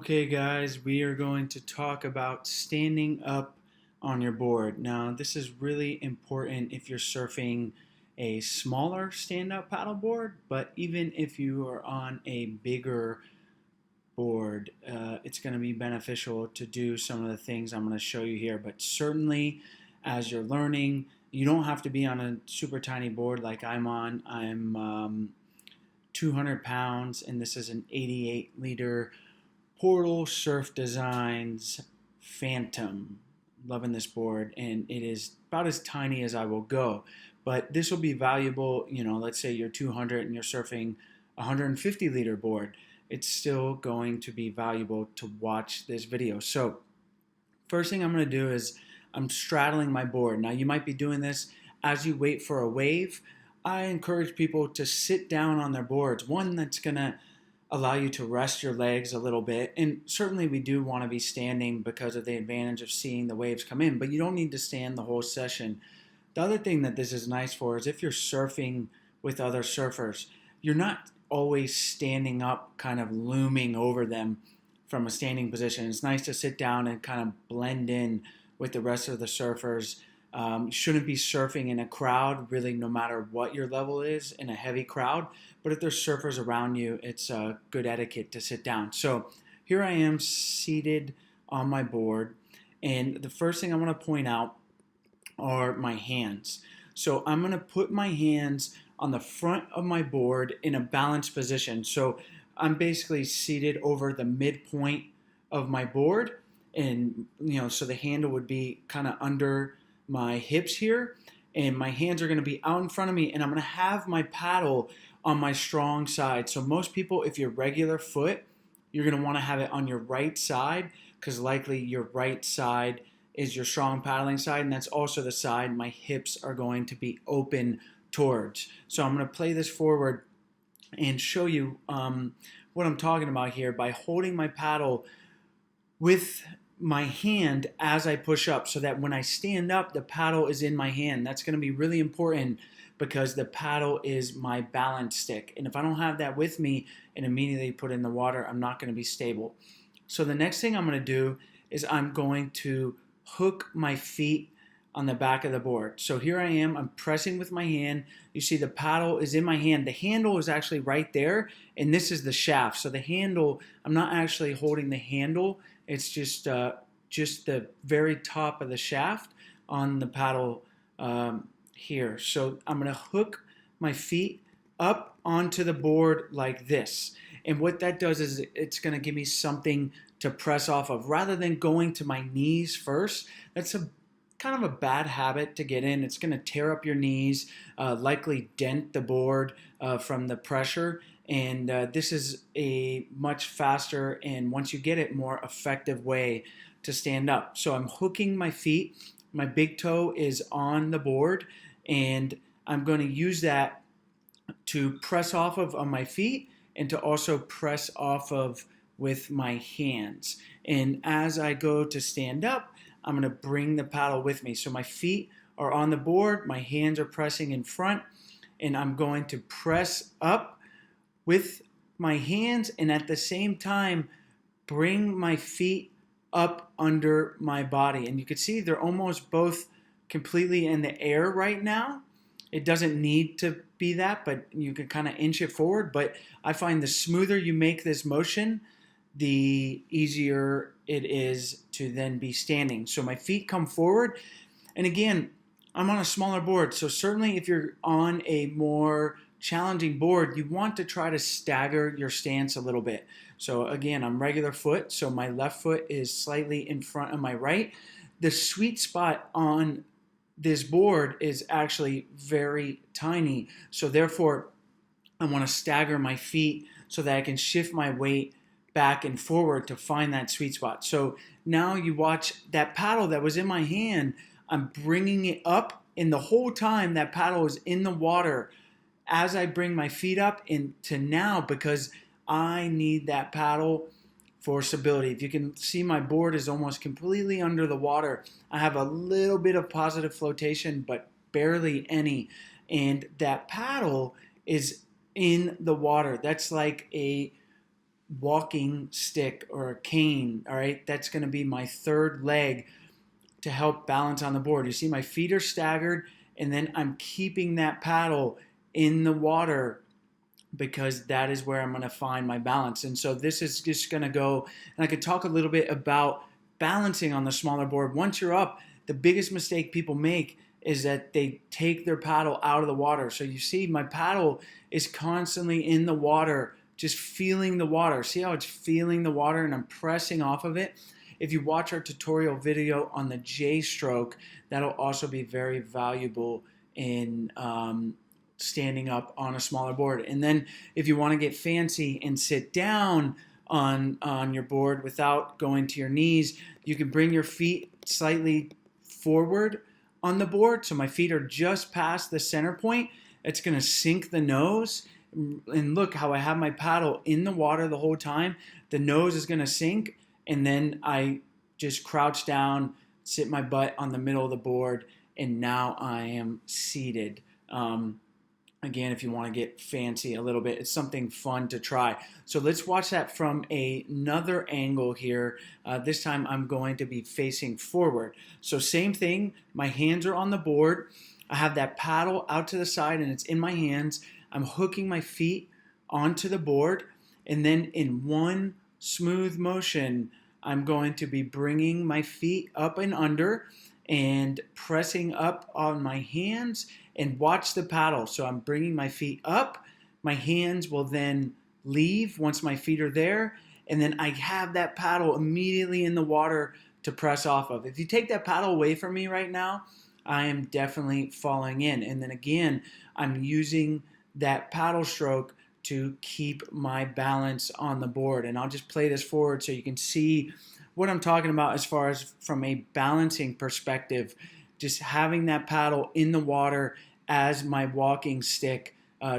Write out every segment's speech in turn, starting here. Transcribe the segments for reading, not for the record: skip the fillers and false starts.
Okay guys, we are going to talk about standing up on your board. Now this is really important if you're surfing a smaller stand-up paddleboard, but even if you are on a bigger board, it's going to be beneficial to do some of the things I'm going to show you here. But certainly as you're learning, you don't have to be on a super tiny board like I'm on. I'm 200 pounds and this is an 88 liter Portal Surf Designs Phantom. Loving this board, and it is about as tiny as I will go. But this will be valuable, let's say you're 200 and you're surfing a 150 liter board. It's still going to be valuable to watch this video. So first thing I'm going to do is I'm straddling my board. Now you might be doing this as you wait for a wave. I encourage people to sit down on their boards. One that's going to allow you to rest your legs a little bit, and certainly we do want to be standing because of the advantage of seeing the waves come in, but you don't need to stand the whole session. The other thing that this is nice for is if you're surfing with other surfers, you're not always standing up kind of looming over them from a standing position. It's nice to sit down and kind of blend in with the rest of the surfers. You shouldn't be surfing in a crowd, really, no matter what your level is, in a heavy crowd. But if there's surfers around you, it's good etiquette to sit down. So here I am seated on my board. And the first thing I want to point out are my hands. So I'm going to put my hands on the front of my board in a balanced position. So I'm basically seated over the midpoint of my board. And, so the handle would be kind of under my hips here, and my hands are going to be out in front of me, and I'm going to have my paddle on my strong side. So most people, if you're regular foot, you're going to want to have it on your right side, because likely your right side is your strong paddling side, and that's also the side my hips are going to be open towards. So I'm going to play this forward and show you what I'm talking about here by holding my paddle with my hand as I push up, so that when I stand up, the paddle is in my hand. That's going to be really important because the paddle is my balance stick. And if I don't have that with me and immediately put it in the water, I'm not going to be stable. So the next thing I'm going to do is I'm going to hook my feet on the back of the board. So here I am, I'm pressing with my hand. You see the paddle is in my hand. The handle is actually right there, and this is the shaft. So the handle, I'm not actually holding the handle. It's just the very top of the shaft on the paddle here. So I'm going to hook my feet up onto the board like this. And what that does is it's going to give me something to press off of rather than going to my knees first. That's a kind of a bad habit to get in. It's going to tear up your knees, likely dent the board from the pressure. And this is a much faster and, once you get it, more effective way to stand up. So I'm hooking my feet. My big toe is on the board, and I'm going to use that to press off of on my feet and to also press off of with my hands. And as I go to stand up, I'm going to bring the paddle with me. So my feet are on the board, my hands are pressing in front, and I'm going to press up with my hands, and at the same time bring my feet up under my body. And you can see they're almost both completely in the air right now. It doesn't need to be that, but you can kind of inch it forward. But I find the smoother you make this motion, the easier it is to then be standing. So my feet come forward, and again, I'm on a smaller board, so certainly if you're on a more challenging board, you want to try to stagger your stance a little bit. So again, I'm regular foot, so my left foot is slightly in front of my right. The sweet spot on this board is actually very tiny, so therefore I want to stagger my feet so that I can shift my weight back and forward to find that sweet spot. So now you watch that paddle that was in my hand, I'm bringing it up, and the whole time that paddle is in the water as I bring my feet up into now, because I need that paddle for stability. If you can see, my board is almost completely under the water. I have a little bit of positive flotation, but barely any. And that paddle is in the water. That's like a walking stick or a cane, all right? That's going to be my third leg to help balance on the board. You see my feet are staggered, and then I'm keeping that paddle in the water because that is where I'm going to find my balance. And so this is just going to go, and I could talk a little bit about balancing on the smaller board. Once you're up, the biggest mistake people make is that they take their paddle out of the water. So you see my paddle is constantly in the water, just feeling the water. See how it's feeling the water and I'm pressing off of it? If you watch our tutorial video on the J stroke, that'll also be very valuable in standing up on a smaller board. And then if you want to get fancy and sit down on your board without going to your knees, you can bring your feet slightly forward on the board. So my feet are just past the center point. It's going to sink the nose. And look how I have my paddle in the water the whole time. The nose is going to sink, and then I just crouch down, sit my butt on the middle of the board, and now I am seated. Again, if you want to get fancy a little bit, it's something fun to try. So let's watch that from another angle here. This time I'm going to be facing forward. So same thing, my hands are on the board. I have that paddle out to the side and it's in my hands. I'm hooking my feet onto the board, and then in one smooth motion, I'm going to be bringing my feet up and under and pressing up on my hands, and watch the paddle. So I'm bringing my feet up. My hands will then leave once my feet are there, and then I have that paddle immediately in the water to press off of. If you take that paddle away from me right now, I am definitely falling in. And then again, I'm using that paddle stroke to keep my balance on the board. And I'll just play this forward so you can see what I'm talking about as far as from a balancing perspective, just having that paddle in the water as my walking stick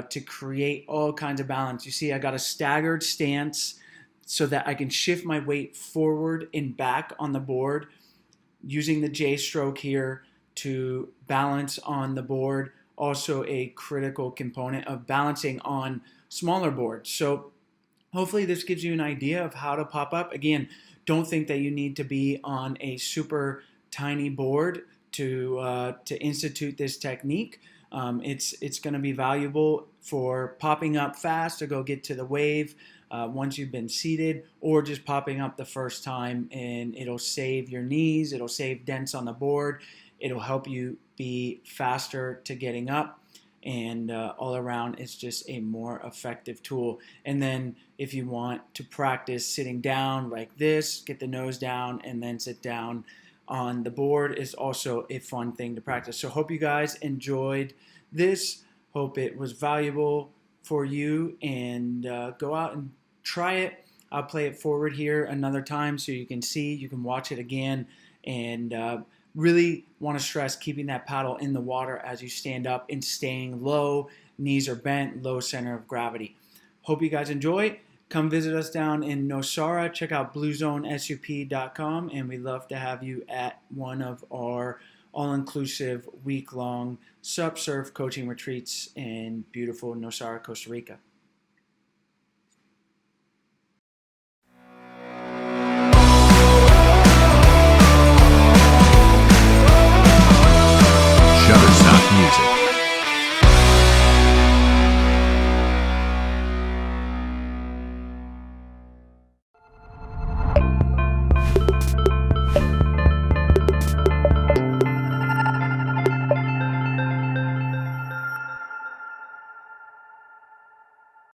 to create all kinds of balance. You see, I got a staggered stance so that I can shift my weight forward and back on the board, using the J stroke here to balance on the board. Also a critical component of balancing on smaller boards. So hopefully this gives you an idea of how to pop up. Again, don't think that you need to be on a super tiny board to institute this technique. It's going to be valuable for popping up fast to go get to the wave once you've been seated, or just popping up the first time, and it'll save your knees, it'll save dents on the board, it'll help you be faster to getting up, and all around it's just a more effective tool. And then if you want to practice sitting down like this, get the nose down and then sit down on the board is also a fun thing to practice. So hope you guys enjoyed this. Hope it was valuable for you, and go out and try it. I'll play it forward here another time so you can see, you can watch it again, and really want to stress keeping that paddle in the water as you stand up and staying low, knees are bent, low center of gravity. Hope you guys enjoy. Come visit us down in Nosara. Check out bluezonesup.com, and we'd love to have you at one of our all-inclusive week-long SUP surf coaching retreats in beautiful Nosara, Costa Rica. Shutterstock Music.